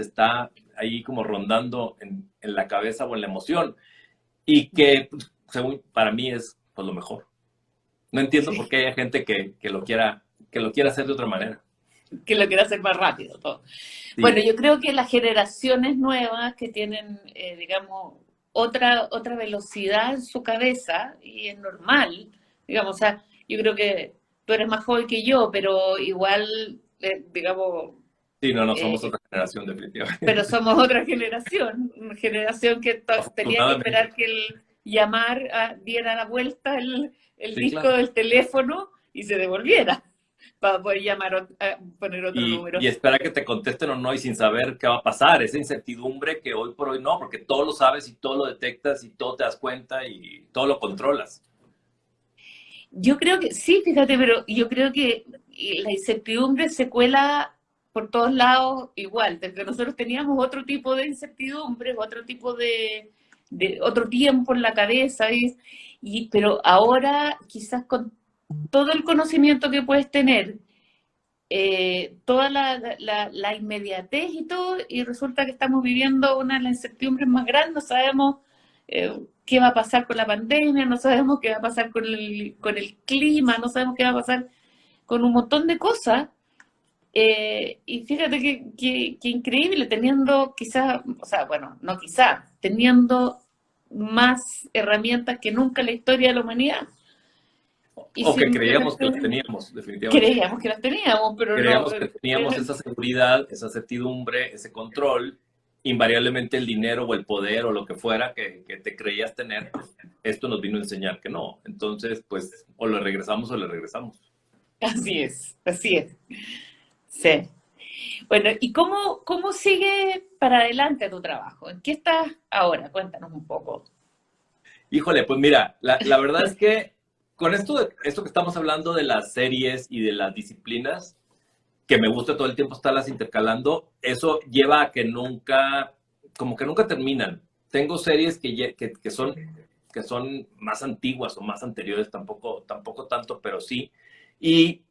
está ahí como rondando en la cabeza o en la emoción. Y que, pues, según para mí, es pues, lo mejor. No entiendo por Sí, qué hay gente que lo quiera hacer de otra manera. que lo quiero hacer más rápido todo. Bueno, Sí, yo creo que las generaciones nuevas que tienen, digamos, otra velocidad en su cabeza, y es normal, digamos, o sea, yo creo que tú eres más joven que yo, pero igual, digamos, sí, no, no, somos eh, otra generación pero definitivamente. somos otra generación, una generación que tenía que Afortunadamente. esperar que el llamar diera la vuelta el Sí, disco claro. del teléfono y se devolviera para poder llamar, poner otro número. Y esperar que te contesten o no y sin saber qué va a pasar. Esa incertidumbre que hoy por hoy no, porque todo lo sabes y todo lo detectas y todo te das cuenta y todo lo controlas. Yo creo que sí, fíjate, pero yo creo que la incertidumbre se cuela por todos lados igual, desde nosotros teníamos otro tipo de incertidumbre, otro tipo de otro tiempo en la cabeza, pero ahora quizás con todo el conocimiento que puedes tener, toda la inmediatez y todo, y resulta que estamos viviendo una de las incertidumbres más grandes, no sabemos qué va a pasar con la pandemia, no sabemos qué va a pasar con el clima, no sabemos qué va a pasar con un montón de cosas. Y fíjate que increíble, teniendo quizás, o sea, bueno, no quizás, teniendo más herramientas que nunca en la historia de la humanidad. Y O que creíamos que simplemente los teníamos, definitivamente. creíamos que las teníamos, pero no. Creíamos que teníamos esa seguridad, esa certidumbre, ese control. Invariablemente el dinero o el poder o lo que fuera que te creías tener, pues, esto nos vino a enseñar que no. Entonces, pues, o le regresamos o le regresamos. Así es, así es. Sí. Bueno, ¿y cómo sigue para adelante tu trabajo? ¿En qué estás ahora? Cuéntanos un poco. Híjole, pues mira, la verdad es que con esto que estamos hablando de las series y de las disciplinas, que me gusta todo el tiempo estarlas intercalando, eso lleva a que nunca, como que nunca terminan. Tengo series que son más antiguas o más anteriores, tampoco tanto, pero sí. Y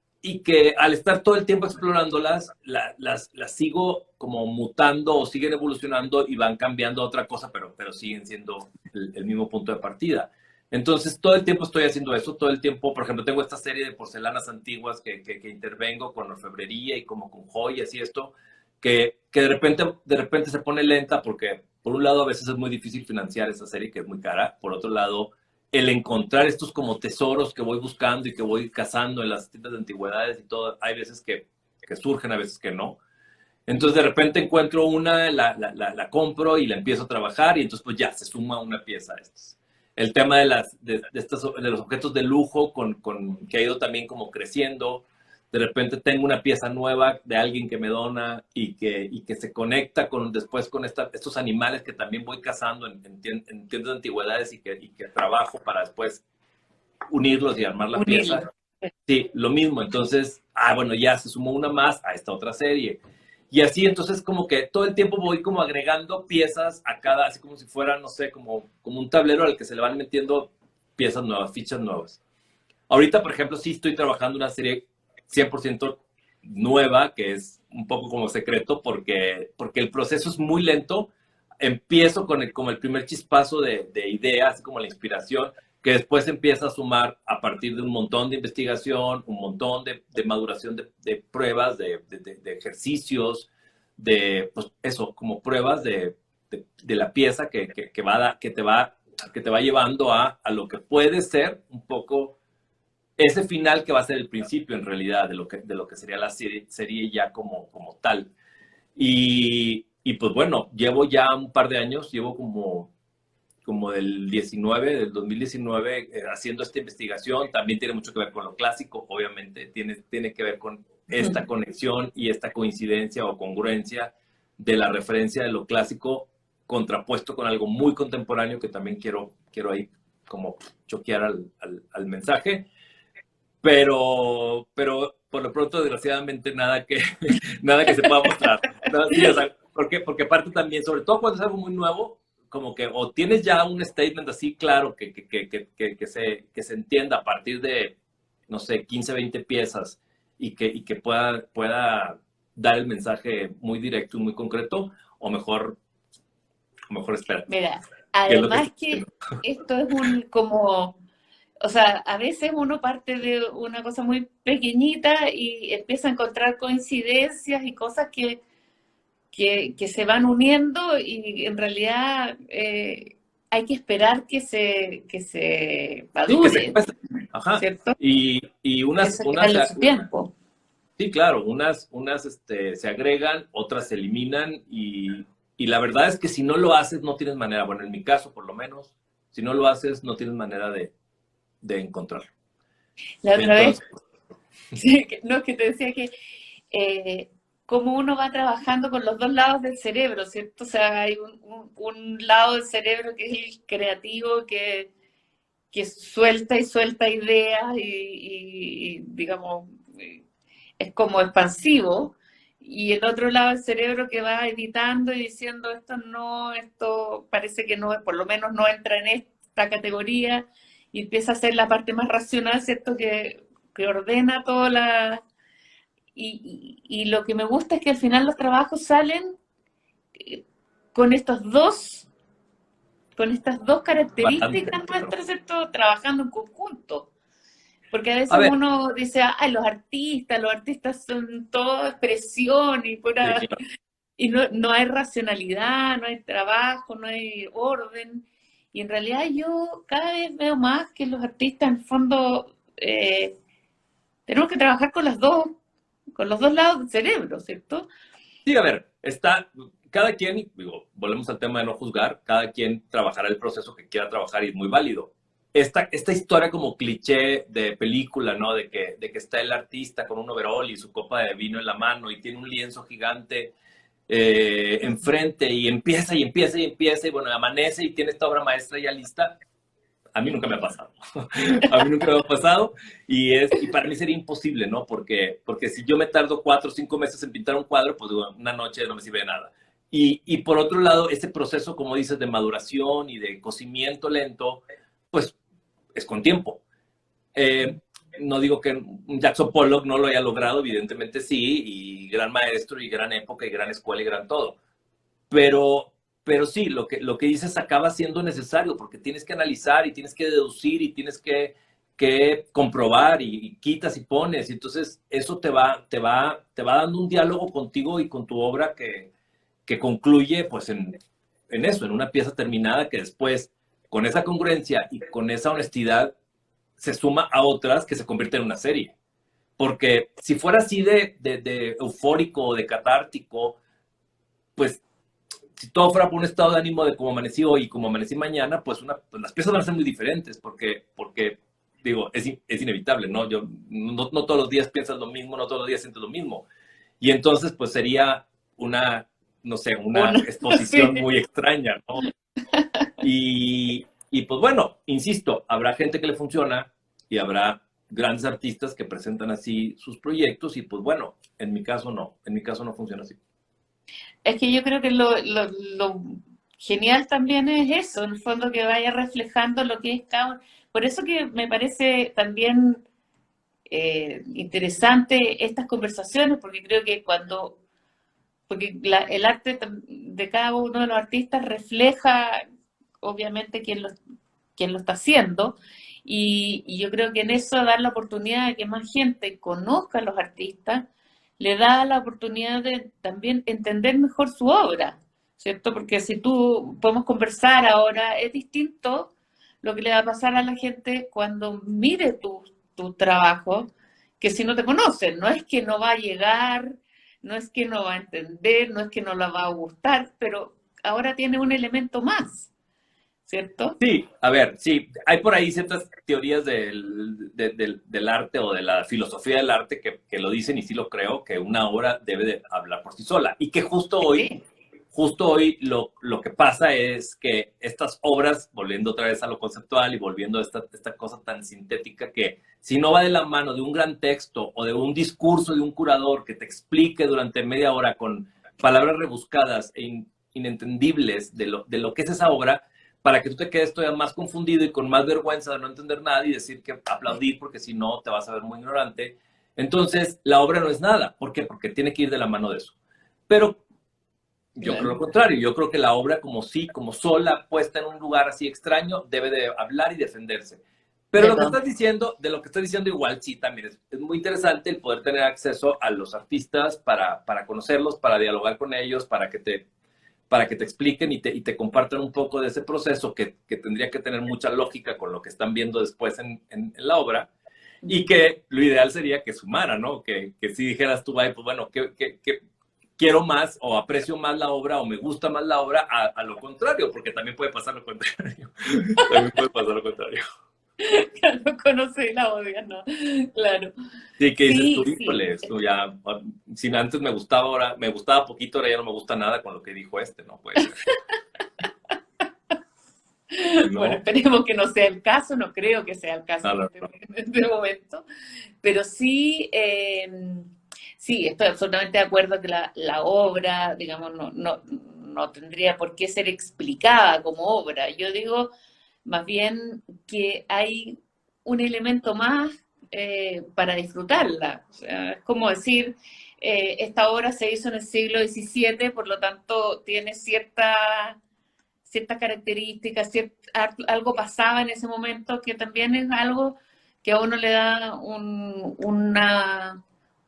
que al estar todo el tiempo explorándolas, las sigo como mutando o siguen evolucionando y van cambiando a otra cosa, pero siguen siendo el mismo punto de partida. Entonces, todo el tiempo estoy haciendo eso, todo el tiempo, por ejemplo, tengo esta serie de porcelanas antiguas que intervengo con orfebrería y como con joyas y esto, que de repente se pone lenta porque, por un lado, a veces es muy difícil financiar esa serie, que es muy cara. Por otro lado, el encontrar estos como tesoros que voy buscando y que voy cazando en las tiendas de antigüedades y todo, hay veces que surgen, a veces que no. Entonces de repente encuentro una, la compro y la empiezo a trabajar y entonces pues ya se suma una pieza a estas. El tema de los objetos de lujo que ha ido también como creciendo. De repente tengo una pieza nueva de alguien que me dona y que se conecta después con estos animales que también voy cazando en tiendas de antigüedades y que trabajo para después unirlos y armar la Unirlo. pieza. Sí, lo mismo. Entonces, bueno, ya se sumó una más a esta otra serie. Y así, entonces, como que todo el tiempo voy como agregando piezas a cada, así como si fuera, no sé, como un tablero al que se le van metiendo piezas nuevas, fichas nuevas. Ahorita, por ejemplo, sí estoy trabajando una serie 100% nueva, que es un poco como secreto, porque el proceso es muy lento. Empiezo como el primer chispazo de ideas, así como la inspiración, que después empieza a sumar a partir de un montón de investigación, un montón de maduración de pruebas, de ejercicios, pues eso, como pruebas de la pieza que te va llevando a lo que puede ser un poco ese final que va a ser el principio en realidad de lo que sería la serie ya como tal. Y pues bueno, llevo ya un par de años, llevo como del 2019, haciendo esta investigación. También tiene mucho que ver con lo clásico, obviamente, tiene que ver con esta conexión y esta coincidencia o congruencia de la referencia de lo clásico contrapuesto con algo muy contemporáneo que también quiero ahí como choquear al mensaje, pero por lo pronto, desgraciadamente, nada que se pueda mostrar. No, sí, o sea, ¿por qué? Porque aparte también, sobre todo cuando es algo muy nuevo, como que o tienes ya un statement así claro que se entienda a partir de, no sé, 15, 20 piezas y que pueda dar el mensaje muy directo y muy concreto, o mejor espérate, Mira, que es lo que además estoy que haciendo. esto es un como, o sea, a veces uno parte de una cosa muy pequeñita y empieza a encontrar coincidencias y cosas que se van uniendo y en realidad hay que esperar que se Sí, que se madure, cuesta. Ajá. ¿cierto? Y Eso hay que darle su tiempo. sí, claro, unas se agregan, otras se eliminan y la verdad es que si no lo haces no tienes manera, bueno, en mi caso por lo menos, si no lo haces no tienes manera de encontrarlo. La otra vez, Entonces, sí, no, que te decía que eh, cómo uno va trabajando con los dos lados del cerebro, ¿cierto? O sea, hay un lado del cerebro que es el creativo, que suelta y suelta ideas y, digamos, es como expansivo, y el otro lado del cerebro que va editando y diciendo esto no, esto parece que no, por lo menos no entra en esta categoría, y empieza a ser la parte más racional, ¿cierto? Que ordena toda la... Y lo que me gusta es que al final los trabajos salen eh, con estos dos, con estas dos balance. características nuestras, ¿cierto? Trabajando en conjunto. Porque a A veces ver, uno dice, ay, los artistas son todo expresión y sí, pura, claro. y no, no hay racionalidad, no hay trabajo, no hay orden. Y en realidad yo cada vez veo más que los artistas en el fondo tenemos que trabajar con los dos lados del cerebro, ¿cierto? Sí, a ver, cada quien, y digo, volvemos al tema de no juzgar, cada quien trabajará el proceso que quiera trabajar y es muy válido. Esta historia como cliché de película, ¿no? De que está el artista con un overol y su copa de vino en la mano y tiene un lienzo gigante enfrente y empieza y empieza y empieza y bueno, amanece y tiene esta obra maestra ya lista. A mí nunca me ha pasado. A mí nunca me ha pasado y para mí sería imposible, ¿no? Porque si yo me tardo 4 o 5 meses en pintar un cuadro, pues digo, una noche no me sirve de nada. Y por otro lado, ese proceso, como dices, de maduración y de cocimiento lento, pues es con tiempo. Eh, no digo que Jackson Pollock no lo haya logrado, evidentemente sí, y gran maestro, y gran época, y gran escuela, y gran todo. Pero, pero sí, lo que dices acaba siendo necesario porque tienes que analizar y tienes que deducir y tienes que comprobar y quitas y pones. Y entonces eso te va dando un diálogo contigo y con tu obra que concluye pues en eso, en una pieza terminada que después, con esa congruencia y con esa honestidad, se suma a otras que se convierten en una serie. Porque si fuera así de eufórico o de catártico, pues si todo fuera por un estado de ánimo de como amanecí hoy y como amanecí mañana, pues las piezas van a ser muy diferentes porque digo, es inevitable, ¿no? No todos los días piensas lo mismo, no todos los días sientes lo mismo. Y entonces, pues sería una, no sé, una Uno, exposición sí. muy extraña, ¿no? Y pues bueno, insisto, habrá gente que le funciona y habrá grandes artistas que presentan así sus proyectos y pues bueno, en mi caso no funciona así. Es que yo creo que lo genial también es eso, en el fondo que vaya reflejando lo que es cada uno. Por eso que me parece también interesante estas conversaciones, porque creo que porque el arte de cada uno de los artistas refleja obviamente quién lo está haciendo, y yo creo que en eso dar la oportunidad de que más gente conozca a los artistas, le da la oportunidad de también entender mejor su obra, ¿cierto? Porque si tú podemos conversar ahora, es distinto lo que le va a pasar a la gente cuando mire tu trabajo, que si no te conocen, no es que no va a llegar, no es que no va a entender, no es que no la va a gustar, pero ahora tiene un elemento más, ¿cierto? Sí, a ver, sí, hay por ahí ciertas teorías del arte o de la filosofía del arte que lo dicen y sí lo creo, que una obra debe de hablar por sí sola. Y que Sí, justo hoy lo que pasa es que estas obras, volviendo otra vez a lo conceptual y volviendo a esta cosa tan sintética, que si no va de la mano de un gran texto o de un discurso de un curador que te explique durante media hora con palabras rebuscadas e inentendibles de lo que es esa obra, para que tú te quedes todavía más confundido y con más vergüenza de no entender nada y decir que aplaudir, porque si no te vas a ver muy ignorante. Entonces, la obra no es nada. ¿Por qué? Porque tiene que ir de la mano de eso. Pero yo creo lo Claro, contrario. Yo creo que la obra como sí, como sola, puesta en un lugar así extraño, debe de hablar y defenderse. Pero lo que ¿verdad? estás diciendo, de lo que estás diciendo igual, sí, también es muy interesante el poder tener acceso a los artistas para conocerlos, para dialogar con ellos, para que te expliquen y te compartan un poco de ese proceso que tendría que tener mucha lógica con lo que están viendo después en la obra. Y que lo ideal sería que sumara, ¿no? Que si dijeras tú, ay, pues bueno, que quiero más o aprecio más la obra o me gusta más la obra a lo contrario, porque también puede pasar lo contrario. También puede pasar lo contrario. No conocí la odia, ¿no? Claro. Sí, que dices tú, Sí, sí. híjole, esto ya, si antes me gustaba, ahora me gustaba poquito, ahora ya no me gusta nada con lo que dijo este, no puede ser. Bueno, No, esperemos que no sea el caso, no creo que sea el caso no, en no, este, no. en este momento, pero sí, sí, estoy absolutamente de acuerdo que la obra, digamos, no tendría por qué ser explicada como obra. Yo digo más bien que hay un elemento más para disfrutarla. O sea, es como decir, esta obra se hizo en el siglo XVII, por lo tanto tiene ciertas características, algo pasaba en ese momento que también es algo que a uno le da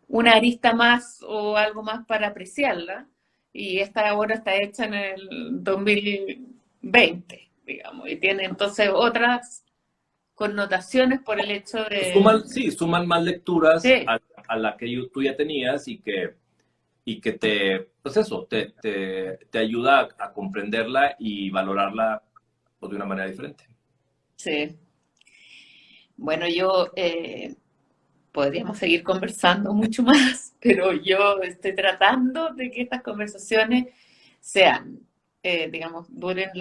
una arista más o algo más para apreciarla. Y esta obra está hecha en el 2020, digamos, y tiene entonces otras connotaciones por el hecho de... Suman, sí, suman más lecturas Sí, a la que tú ya tenías y que te, pues eso, te ayuda a comprenderla y valorarla pues, de una manera diferente. sí. Bueno, yo podríamos seguir conversando mucho más, pero yo estoy tratando de que estas conversaciones sean, digamos, duren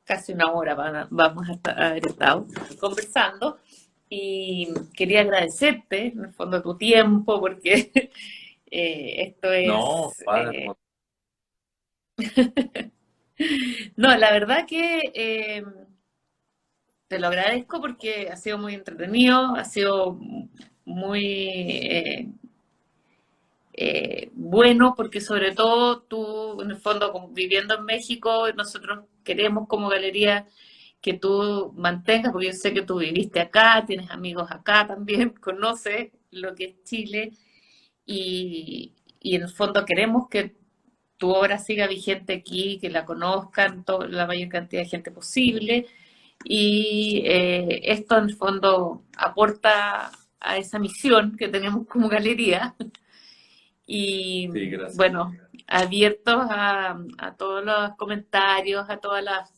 casi una hora, vamos a haber estado conversando. Y quería agradecerte, en el fondo, tu tiempo, porque esto No, es... padre, no, la verdad que te lo agradezco porque ha sido muy entretenido, ha sido muy bueno, porque sobre todo tú, en el fondo, viviendo en México, nosotros queremos como galería que tú mantengas, porque yo sé que tú viviste acá, tienes amigos acá también, conoces lo que es Chile y en el fondo queremos que tu obra siga vigente aquí, que la conozcan la mayor cantidad de gente posible y esto en el fondo aporta a esa misión que tenemos como galería y sí, gracias. bueno, abiertos a todos los comentarios, a todas las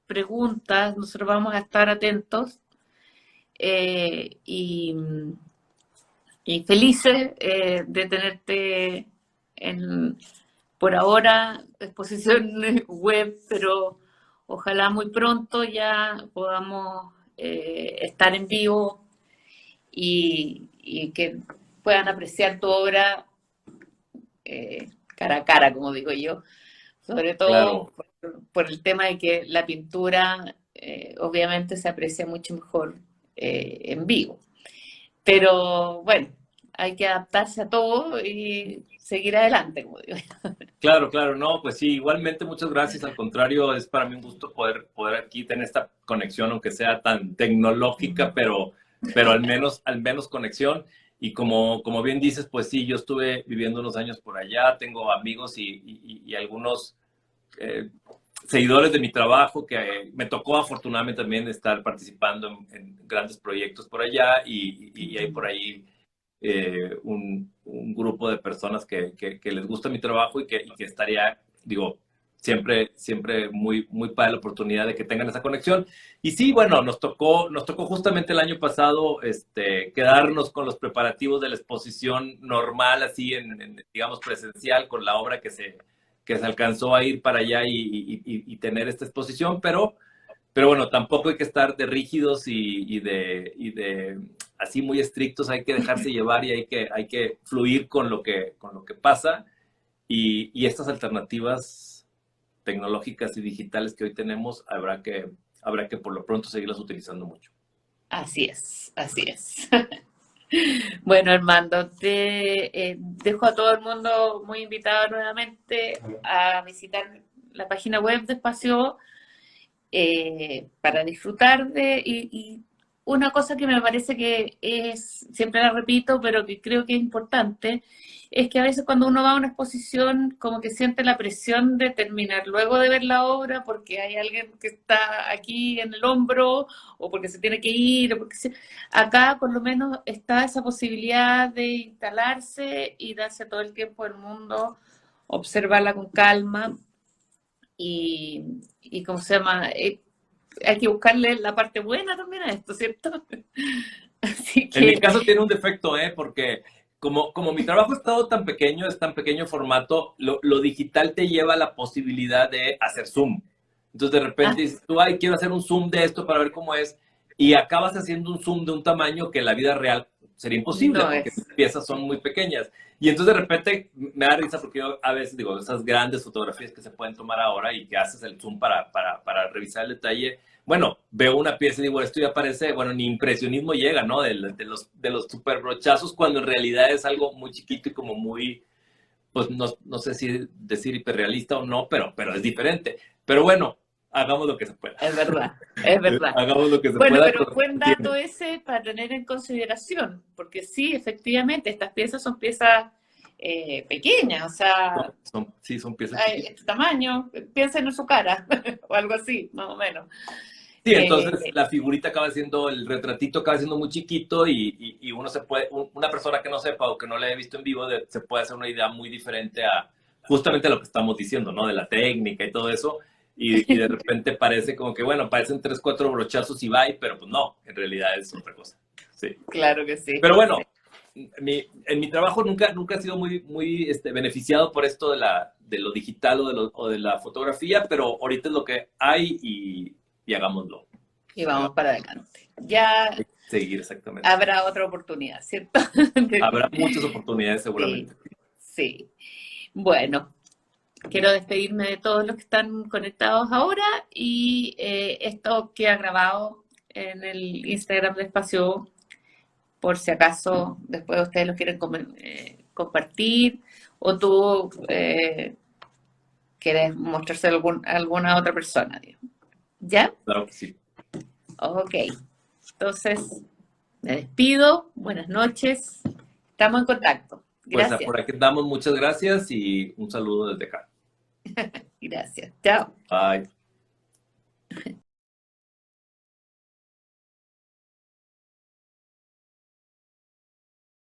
preguntas, nosotros vamos a estar atentos eh, y, y felices de tenerte en, por ahora, exposición web, pero ojalá muy pronto ya podamos estar en vivo y que puedan apreciar tu obra cara a cara, como digo yo, sobre todo Claro, por el tema de que la pintura obviamente se aprecia mucho mejor en vivo. Pero bueno, hay que adaptarse a todo y seguir adelante, como digo. claro, claro, no, pues sí, igualmente muchas gracias, al contrario, es para mí un gusto poder aquí tener esta conexión, aunque sea tan tecnológica, pero al menos conexión. Y como bien dices, pues sí, yo estuve viviendo unos años por allá, tengo amigos y algunos eh, seguidores de mi trabajo que me tocó afortunadamente también estar participando en grandes proyectos por allá y hay por ahí un grupo de personas que les gusta mi trabajo y que estaría, digo, siempre muy para la oportunidad de que tengan esa conexión. Y sí, bueno, nos tocó justamente el año pasado quedarnos con los preparativos de la exposición normal, así digamos, presencial, con la obra que se alcanzó a ir para allá y tener esta exposición, pero bueno, tampoco hay que estar de rígidos y de así muy estrictos, hay que dejarse llevar y hay que fluir con lo que pasa y estas alternativas tecnológicas y digitales que hoy tenemos, habrá que por lo pronto seguirlas utilizando mucho. Así es, así es. Bueno, Armando, te dejo a todo el mundo muy invitado nuevamente a visitar la página web de Espacio para disfrutar y una cosa que me parece que es, siempre la repito, pero que creo que es importante, es que a veces cuando uno va a una exposición como que siente la presión de terminar luego de ver la obra porque hay alguien que está aquí en el hombro o porque se tiene que ir, acá por lo menos está esa posibilidad de instalarse y darse todo el tiempo del mundo, observarla con calma y ¿cómo se llama? Hay que buscarle la parte buena también a esto, ¿cierto? Así En mi que, caso tiene un defecto, porque como mi trabajo ha estado tan pequeño, es tan pequeño formato, lo digital te lleva a la posibilidad de hacer zoom. Entonces de repente dices tú, ay, quiero hacer un zoom de esto para ver cómo es, y acabas haciendo un zoom de un tamaño que en la vida real sería imposible, no porque es. las piezas son muy pequeñas. Y entonces de repente me da risa porque yo a veces digo, esas grandes fotografías que se pueden tomar ahora y que haces el zoom para revisar el detalle, bueno, veo una pieza y digo, esto ya parece, bueno, ni impresionismo llega, ¿no? De los super brochazos, cuando en realidad es algo muy chiquito y como muy, pues no sé si decir hiperrealista o no, pero es diferente. Pero bueno, hagamos lo que se pueda. Es verdad, es verdad. Hagamos lo que se Bueno, pueda pero con lo buen que dato tiene. ese para tener en consideración, porque sí, efectivamente, estas piezas son piezas pequeñas, o sea, Sí, son piezas hay chiquitas. este tamaño, piensen en su cara, o algo así, más o menos. Sí, entonces Eh, la figurita acaba siendo, el retratito acaba siendo muy chiquito y uno se puede, una persona que no sepa o que no le haya visto en vivo, se puede hacer una idea muy diferente a justamente lo que estamos diciendo, ¿no? De la técnica y todo eso. Y de repente parece como que, bueno, parecen 3, 4 brochazos y bye, pero pues no, en realidad es otra cosa. Sí. claro que sí. Pero bueno, en mi trabajo nunca he sido muy beneficiado por esto de lo digital o de la fotografía, pero ahorita es lo que hay y hagámoslo. Y vamos para adelante. Ya Hay que seguir exactamente. habrá otra oportunidad, ¿cierto? Habrá muchas oportunidades Sí, seguramente. sí. Bueno, quiero despedirme de todos los que están conectados ahora y esto queda grabado en el Instagram de Espacio por si acaso después ustedes lo quieren compartir o tú quieres mostrárselo a alguna otra persona. Digamos. ¿Ya? Claro que sí. Ok. Entonces, me despido. Buenas noches. Estamos en contacto. Pues Gracias. por aquí damos muchas gracias y un saludo desde acá. Gracias. Chao. Bye.